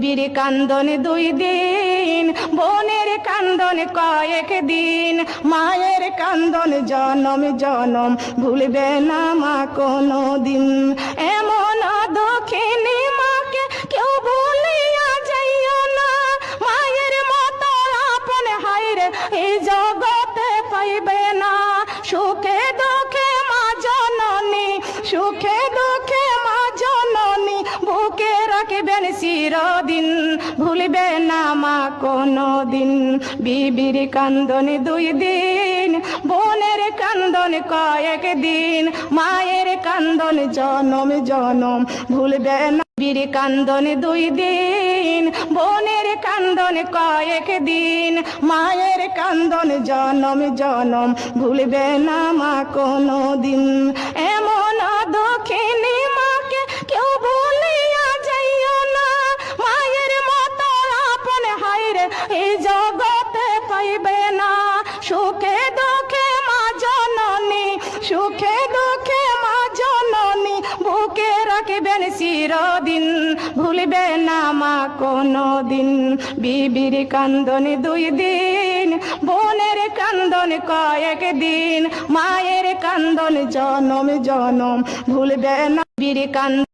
বীর কান্দন 2 দিন, বোনের কান্দন কয়েক দিন, মায়ের কান্দন জনম জনম ভুলবে না মা কোনো দিন। এমন দুঃখিনী মাকে কেউ ভুলিয়া যাইও না, মায়ের মতো আপন হায়রে এই জগতে পাইবে না। সুখে দুঃখে মা জননী, সুখে দুঃখে মা জননী বুকে রাখবেন চিরদিন, ভুলবে না মা কোনো দিন। বিবির কান্দন 2 দিন, বোনের কান্দন কয়েক দিন, মায়ের কান্দন জনম জনম ভুলবে না। বীর কান্দন 2 দিন, বোনের কান্দন কয়েক দিন, মায়ের কান্দন জনম জনম ভুলবে না মা কোনো দিন। এমন দুঃখিনী মাকে কেউ ভুলিয়া যাইও না, মায়ের মতো আপন হায়রে এই জগতে পাইবে না। সুখে দুঃখে মা জননী, সুখে দুঃখে মা জননী বুকে রাখবেন চিরদিন, ভুলবে না মা কোনো দিন। বিবির কান্দন 2 দিন, বোনের কান্দন কয়েক দিন, মায়ের কান্দন জনম জনম ভুলবে না। বীর কান্দন